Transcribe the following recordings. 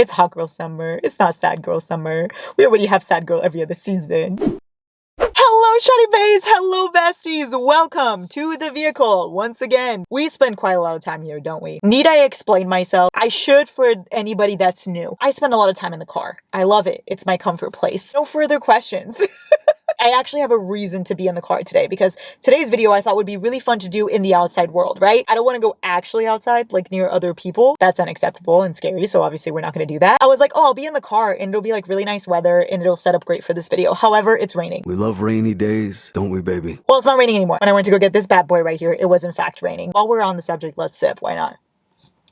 It's hot girl summer. It's not sad girl summer. We already have sad girl every other season. Hello, Shoddy Bays! Hello, besties! Welcome to the vehicle once again. We spend quite a lot of time here, don't we? Need I explain myself? I should for anybody that's new. I spend a lot of time in the car. I love it. It's my comfort place. No further questions. I actually have a reason to be in the car today because today's video I thought would be really fun to do in the outside world, right? I don't want to go actually outside, like near other people. That's unacceptable and scary, so obviously we're not going to do that. I was like, oh, I'll be in the car and it'll be like really nice weather and it'll set up great for this video. However, it's raining. We love rainy days, don't we, baby? Well, it's not raining anymore. When I went to go get this bad boy right here, it was in fact raining. While we're on the subject, let's sip. Why not?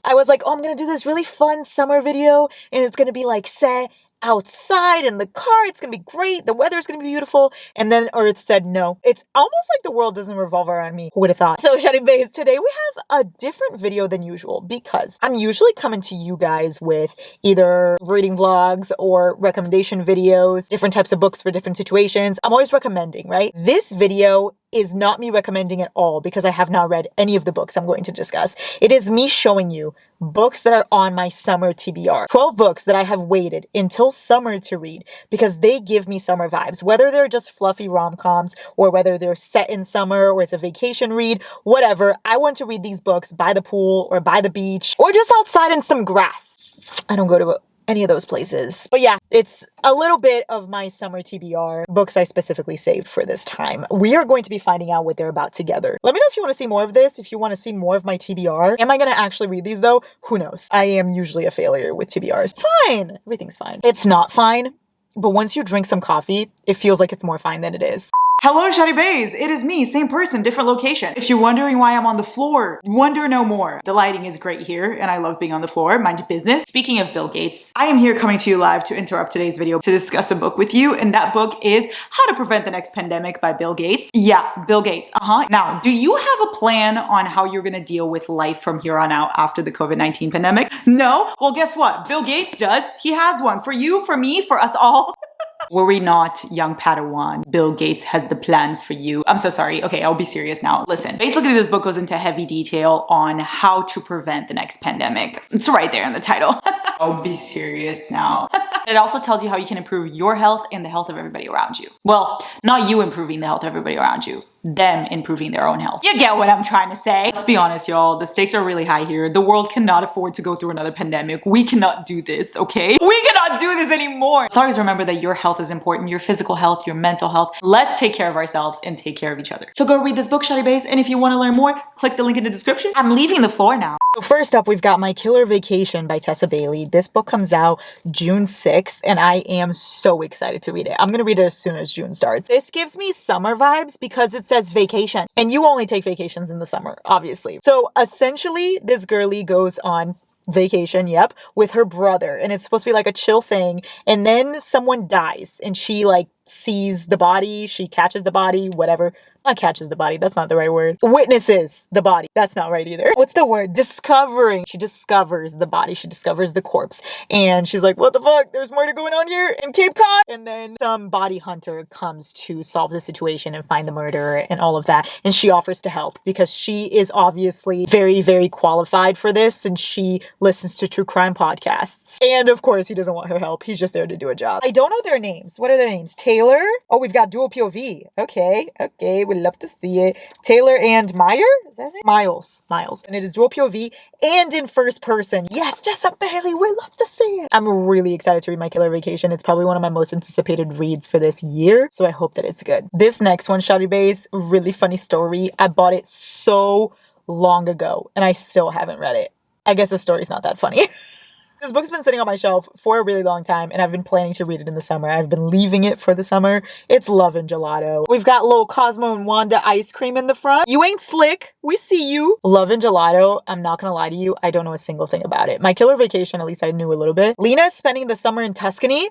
I was like, oh, I'm going to do this really fun summer video and it's going to be like set outside in the car. It's gonna be great. The weather's gonna be beautiful. And then Earth said no. It's almost like the world doesn't revolve around me. Who would have thought? So Shoddy Bays, today we have a different video than usual because I'm usually coming to you guys with either reading vlogs or recommendation videos, different types of books for different situations. I'm always recommending, right? This video is not me recommending at all because I have not read any of the books I'm going to discuss. It is me showing you books that are on my summer TBR. 12 books that I have waited until summer to read because they give me summer vibes. Whether they're just fluffy rom-coms or whether they're set in summer or it's a vacation read, whatever. I want to read these books by the pool or by the beach or just outside in some grass. I don't go to any of those places. But yeah, it's a little bit of my summer TBR, books I specifically saved for this time. We are going to be finding out what they're about together. Let me know if you want to see more of this, if you want to see more of my TBR. Am I going to actually read these though? Who knows? I am usually a failure with TBRs. It's fine. Everything's fine. It's not fine, but once you drink some coffee, it feels like it's more fine than it is. Hello, Shoddy Bays. It is me, same person, different location. If you're wondering why I'm on the floor, wonder no more. The lighting is great here, and I love being on the floor. Mind your business. Speaking of Bill Gates, I am here coming to you live to interrupt today's video to discuss a book with you, and that book is How to Prevent the Next Pandemic by Bill Gates. Yeah, Bill Gates. Now, do you have a plan on how you're gonna deal with life from here on out after the COVID-19 pandemic? No? Well, guess what? Bill Gates does. He has one. For you, for me, for us all. Were we not young Padawan? Bill Gates has the plan for you. I'm so sorry. Okay, I'll be serious now. Listen, basically this book goes into heavy detail on how to prevent the next pandemic. It's right there in the title. I'll be serious now. It also tells you how you can improve your health and the health of everybody around you. Well, not you improving the health of everybody around you. Them improving their own health. You get what I'm trying to say. Let's be honest, y'all. The stakes are really high here. The world cannot afford to go through another pandemic. We cannot do this, okay? We cannot do this anymore. Let's always remember that your health is important. Your physical health, your mental health. Let's take care of ourselves and take care of each other. So go read this book, Shoddy Bays. And if you want to learn more, click the link in the description. I'm leaving the floor now. So first up, we've got My Killer Vacation by Tessa Bailey. This book comes out June 6th, and I am so excited to read it. I'm going to read it as soon as June starts. This gives me summer vibes because it says vacation. And you only take vacations in the summer, obviously. So essentially, this girlie goes on vacation, yep, with her brother. And it's supposed to be like a chill thing. And then someone dies and she like sees the body, she catches the body, whatever. Not catches the body, that's not the right word. Witnesses the body, that's not right either. What's the word? Discovering. She discovers the body, she discovers the corpse. And she's like, what the fuck? There's murder going on here in Cape Cod. And then some body hunter comes to solve the situation and find the murderer and all of that. And she offers to help because she is obviously very, very qualified for this. And she listens to true crime podcasts. And of course, he doesn't want her help. He's just there to do a job. I don't know their names. What are their names? Taylor? Oh, we've got dual POV. Okay. We'd love to see it. Taylor and Meyer? Is that his name? Miles. And it is dual POV and in first person. Yes, Tessa Bailey, we'd love to see it. I'm really excited to read My Killer Vacation. It's probably one of my most anticipated reads for this year, so I hope that it's good. This next one, Shoddy Bays, really funny story. I bought it so long ago, and I still haven't read it. I guess the story's not that funny. This book's been sitting on my shelf for a really long time, and I've been planning to read it in the summer. I've been leaving it for the summer. It's Love and Gelato. We've got little Cosmo and Wanda ice cream in the front. You ain't slick. We see you. Love and Gelato, I'm not gonna lie to you, I don't know a single thing about it. My Killer Vacation, at least I knew a little bit. Lena is spending the summer in Tuscany,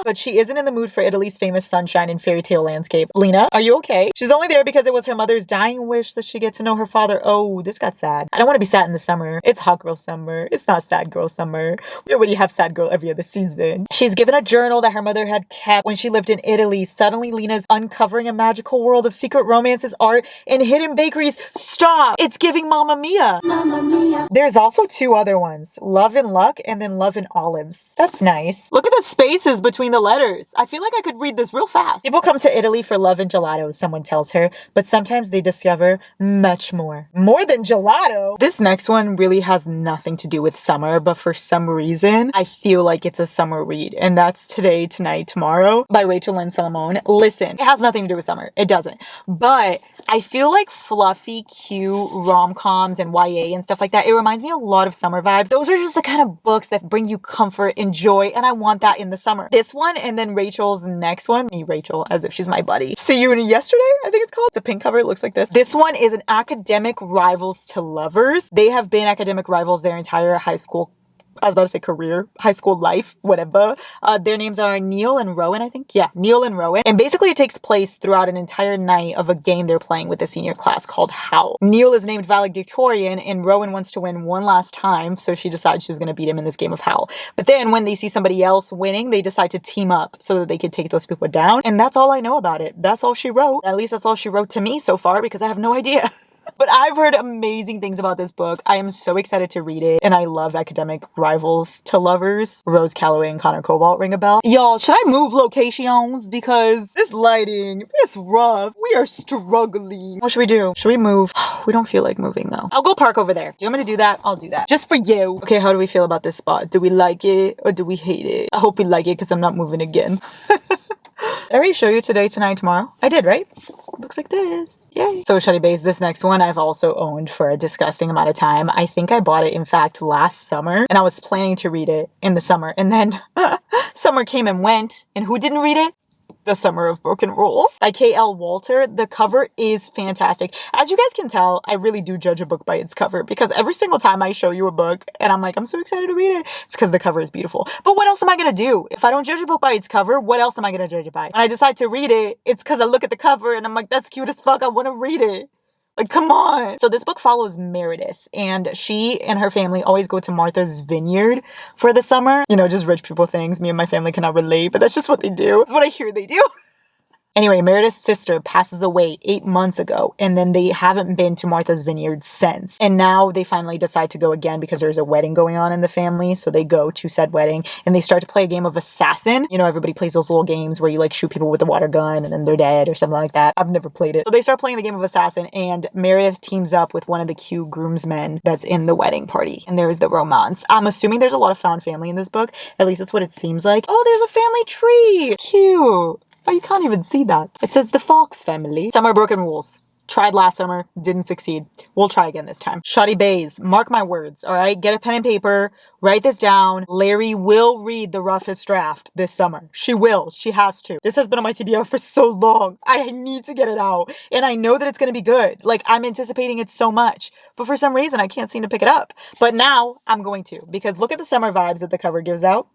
but she isn't in the mood for Italy's famous sunshine and fairy tale landscape. Lena, are you okay? She's only there because it was her mother's dying wish that she get to know her father. Oh, this got sad. I don't want to be sad in the summer. It's hot girl summer. It's not sad girl summer. summer. We already have sad girl every other season. She's given a journal that her mother had kept when she lived in Italy. Suddenly, Lena's uncovering a magical world of secret romances, art, and hidden bakeries. Stop! It's giving Mamma Mia. Mamma Mia. There's also 2 other ones. Love and Luck and then Love and Olives. That's nice. Look at the spaces between the letters. I feel like I could read this real fast. People come to Italy for love and gelato, someone tells her, but sometimes they discover much more. More than gelato? This next one really has nothing to do with summer, but for some reason, I feel like it's a summer read, and that's Today, Tonight, Tomorrow by Rachel Lynn Solomon. Listen, it has nothing to do with summer. It doesn't. But I feel like fluffy, cute rom-coms and YA and stuff like that, it reminds me a lot of summer vibes. Those are just the kind of books that bring you comfort and joy, and I want that in the summer. This one and then Rachel's next one, me Rachel, as if she's my buddy. See You in Yesterday, I think it's called. It's a pink cover, it looks like this. This one is an academic rivals to lovers. They have been academic rivals their entire high school, I was about to say career, high school life, whatever. Their names are Neil and Rowan, I think. Yeah, Neil and Rowan. And basically it takes place throughout an entire night of a game they're playing with the senior class called Howl. Neil is named valedictorian and Rowan wants to win one last time, so she decides she's going to beat him in this game of Howl. But then when they see somebody else winning, they decide to team up so that they can take those people down. And that's all I know about it. That's all she wrote. At least that's all she wrote to me so far because I have no idea. But I've heard amazing things about this book. I am so excited to read it. And I love academic rivals to lovers. Rose Calloway and Connor Cobalt ring a bell. Y'all, should I move locations? Because this lighting, it's rough. We are struggling. What should we do? Should we move? We don't feel like moving though. I'll go park over there. Do you want me to do that? I'll do that. Just for you. Okay, how do we feel about this spot? Do we like it or do we hate it? I hope we like it because I'm not moving again. Did I already show you Today, Tonight, Tomorrow? I did, right? Looks like this. Yay. So Shoddy Bays, this next one I've also owned for a disgusting amount of time. I think I bought it, in fact, last summer. And I was planning to read it in the summer. And then summer came and went. And who didn't read it? The Summer of Broken Rules by K.L. Walter. The cover is fantastic. As you guys can tell, I really do judge a book by its cover because every single time I show you a book and I'm like, I'm so excited to read it, it's because the cover is beautiful. But what else am I going to do? If I don't judge a book by its cover, what else am I going to judge it by? When I decide to read it, it's because I look at the cover and I'm like, that's cute as fuck. I want to read it. Like, come on. So this book follows Meredith, and she and her family always go to Martha's Vineyard for the summer. You know, just rich people things. Me and my family cannot relate, but that's just what they do. It's what I hear they do. Anyway, Meredith's sister passes away 8 months ago, and then they haven't been to Martha's Vineyard since. And now they finally decide to go again because there's a wedding going on in the family. So they go to said wedding and they start to play a game of assassin. You know, everybody plays those little games where you like shoot people with a water gun and then they're dead or something like that. I've never played it. So they start playing the game of assassin and Meredith teams up with one of the cute groomsmen that's in the wedding party. And there's the romance. I'm assuming there's a lot of found family in this book. At least that's what it seems like. Oh, there's a family tree. Cute. Oh, you can't even see that. It says the Fox family. Summer Broken Rules. Tried last summer, didn't succeed. We'll try again this time. Shoddy Bays, mark my words, all right? Get a pen and paper, write this down. Larry will read the roughest draft this summer. She will, she has to. This has been on my TBR for so long. I need to get it out. And I know that it's gonna be good. Like, I'm anticipating it so much. But for some reason, I can't seem to pick it up. But now, I'm going to. Because look at the summer vibes that the cover gives out.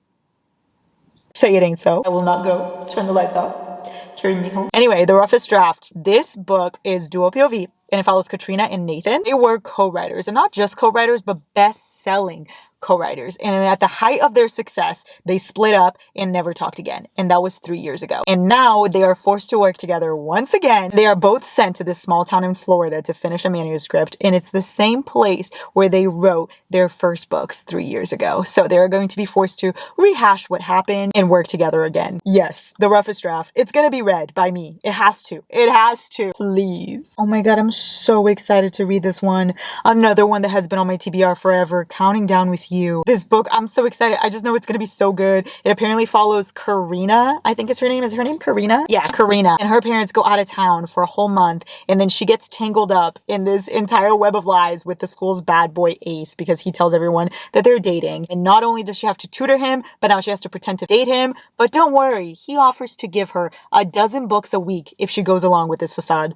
Say it ain't so. I will not go. Turn the lights off. Carry me home. Anyway, The Roughest Draft. This book is duo POV and it follows Katrina and Nathan. They were co-writers, and not just co-writers, but best-selling co-writers. And at the height of their success, they split up and never talked again. And that was 3 years ago. And now they are forced to work together once again. They are both sent to this small town in Florida to finish a manuscript. And it's the same place where they wrote their first books 3 years ago. So they're going to be forced to rehash what happened and work together again. Yes, The Roughest Draft. It's going to be read by me. It has to. It has to. Please. Oh my God, I'm so excited to read this one. Another one that has been on my TBR forever. Counting Down with You. This book, I'm so excited. I just know it's gonna be so good. It apparently follows Karina. I think it's her name. Is her name Karina? Yeah, Karina. And her parents go out of town for a whole month. And then she gets tangled up in this entire web of lies with the school's bad boy Ace because he tells everyone that they're dating. And not only does she have to tutor him, but now she has to pretend to date him. But don't worry, he offers to give her 12 books a week if she goes along with this facade.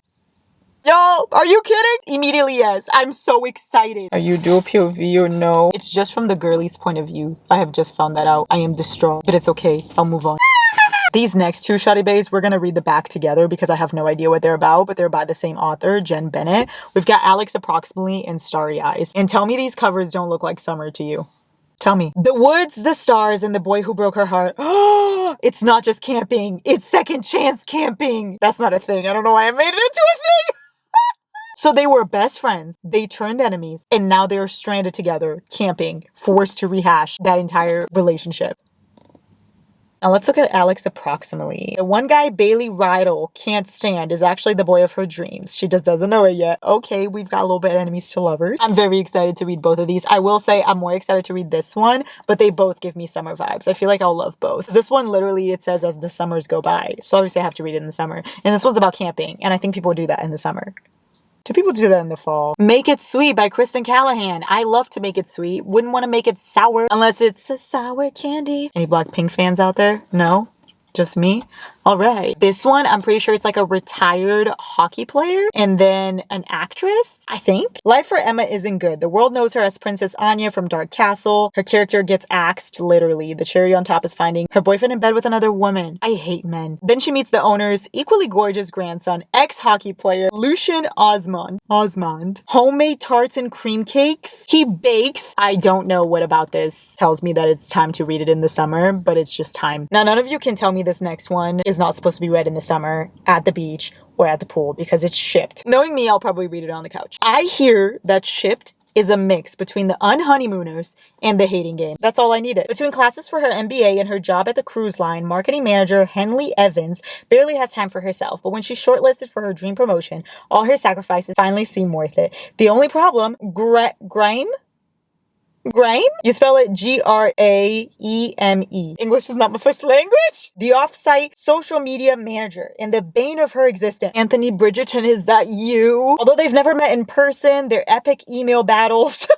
Y'all, are you kidding? Immediately, yes. I'm so excited. Are you dual POV or no? It's just from the girlie's point of view. I have just found that out. I am distraught, but it's okay. I'll move on. These next two Shoddy Bays, we're going to read the back together because I have no idea what they're about, but they're by the same author, Jen Bennett. We've got Alex Approximately and Starry Eyes. And tell me these covers don't look like summer to you. Tell me. The Woods, the Stars, and The Boy Who Broke Her Heart. Oh, it's not just camping. It's second chance camping. That's not a thing. I don't know why I made it into a thing. So they were best friends, they turned enemies, and now they are stranded together, camping, forced to rehash that entire relationship. Now let's look at Alex approximately. The one guy Bailey Rydell can't stand is actually the boy of her dreams. She just doesn't know it yet. Okay, we've got a little bit enemies to lovers. I'm very excited to read both of these. I will say I'm more excited to read this one, but they both give me summer vibes. I feel like I'll love both. This one literally, it says as the summers go by. So obviously I have to read it in the summer. And this one's about camping, and I think people do that in the summer. Do people do that in the fall? Make It Sweet by Kristen Callahan. I love to make it sweet. Wouldn't want to make it sour unless it's a sour candy. Any Blackpink fans out there? No? Just me? All right. This one, I'm pretty sure it's like a retired hockey player and then an actress, I think. Life for Emma isn't good. The world knows her as Princess Anya from Dark Castle. Her character gets axed, literally. The cherry on top is finding her boyfriend in bed with another woman. I hate men. Then she meets the owner's equally gorgeous grandson, ex-hockey player Lucian Osmond. Homemade tarts and cream cakes. He bakes. I don't know what about this tells me that it's time to read it in the summer, but it's just time. Now, none of you can tell me this next one is not supposed to be read in the summer at the beach or at the pool because it's Shipt. Knowing me, I'll probably read it on the couch. I hear that Shipt is a mix between the Unhoneymooners and the Hating Game. That's all I needed. Between classes for her MBA and her job at the cruise line, marketing manager Henley Evans barely has time for herself. But when she's shortlisted for her dream promotion, all her sacrifices finally seem worth it. The only problem, Grime? You spell it Graeme. English is not my first language. The off-site social media manager and the bane of her existence. Anthony Bridgerton, is that you? Although they've never met in person, their epic email battles.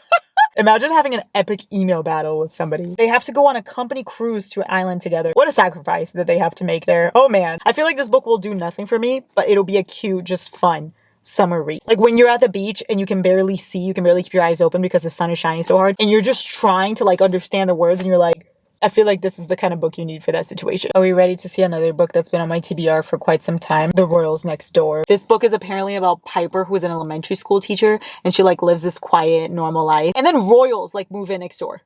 Imagine having an epic email battle with somebody. They have to go on a company cruise to an island together. What a sacrifice that they have to make there. Oh man. I feel like this book will do nothing for me, but it'll be a cute, just fun summer read. Like when you're at the beach and you can barely see, you can barely keep your eyes open because the sun is shining so hard and you're just trying to like understand the words and you're like, I feel like this is the kind of book you need for that situation. Are we ready to see another book that's been on my TBR for quite some time? The Royals Next Door. This book is apparently about Piper, who is an elementary school teacher, and she like lives this quiet, normal life. And then royals like move in next door.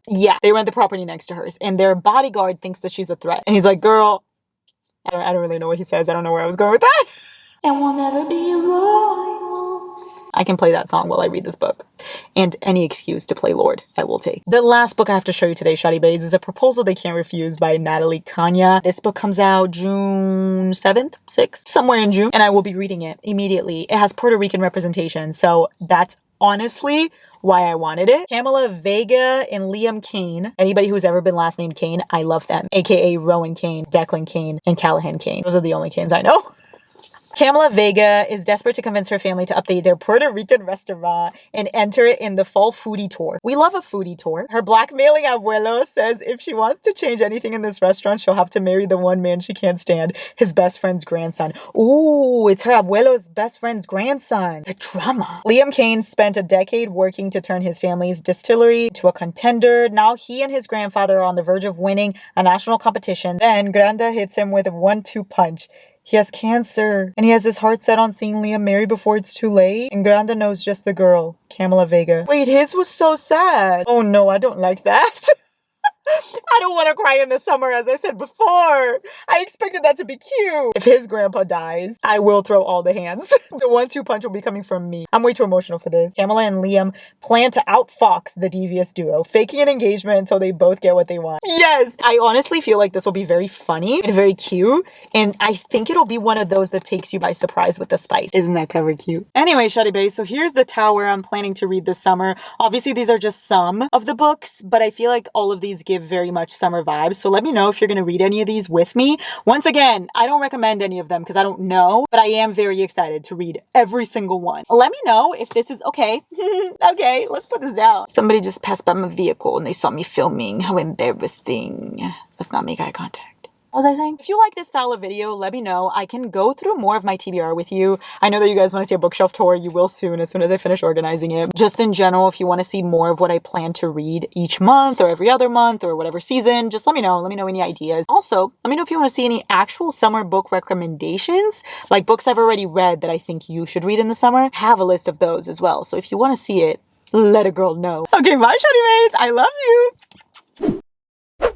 Yeah, they rent the property next to hers and their bodyguard thinks that she's a threat. And he's like, girl, I don't really know what he says. I don't know where I was going with that. And we'll never be royals. I can play that song while I read this book. And any excuse to play Lord, I will take. The last book I have to show you today, Shoddy Bays, is A Proposal They Can't Refuse by Natalie Kanya. This book comes out June 7th, 6th, somewhere in June. And I will be reading it immediately. It has Puerto Rican representation. So that's honestly why I wanted it. Camila Vega and Liam Kane. Anybody who's ever been last named Kane, I love them. AKA Rowan Kane, Declan Kane, and Callahan Kane. Those are the only Kanes I know. Camila Vega is desperate to convince her family to update their Puerto Rican restaurant and enter it in the fall foodie tour. We love a foodie tour. Her blackmailing abuelo says if she wants to change anything in this restaurant, she'll have to marry the one man she can't stand, his best friend's grandson. Ooh, it's her abuelo's best friend's grandson. The drama. Liam Kane spent a decade working to turn his family's distillery into a contender. Now he and his grandfather are on the verge of winning a national competition. Then Granda hits him with a 1-2 punch. He has cancer, and he has his heart set on seeing Liam married before it's too late. And Granda knows just the girl, Camila Vega. Wait, his was so sad. Oh no, I don't like that. I don't want to cry in the summer, as I said before. I expected that to be cute. If his grandpa dies, I will throw all the hands. The 1-2 punch will be coming from me. I'm way too emotional for this. Camila and Liam plan to outfox the devious duo, faking an engagement until they both get what they want. Yes! I honestly feel like this will be very funny and very cute. And I think it'll be one of those that takes you by surprise with the spice. Isn't that cover cute? Anyway, Shoddy Bays, so here's the tower I'm planning to read this summer. Obviously, these are just some of the books, but I feel like all of these give very much summer vibes. So let me know if you're going to read any of these with me. Once again, I don't recommend any of them because I don't know, but I am very excited to read every single one. Let me know if this is okay. Okay, let's put this down. Somebody just passed by my vehicle and they saw me filming. How embarrassing. Let's not make eye contact. What was I saying? If you like this style of video, let me know. I can go through more of my TBR with you. I know that you guys want to see a bookshelf tour. You will soon, as I finish organizing it. Just in general, if you want to see more of what I plan to read each month or every other month or whatever season, just let me know. Let me know any ideas. Also, let me know if you want to see any actual summer book recommendations, like books I've already read that I think you should read in the summer. I have a list of those as well. So if you want to see it, Let a girl know. Okay, bye, Shoddy Bays. I love you.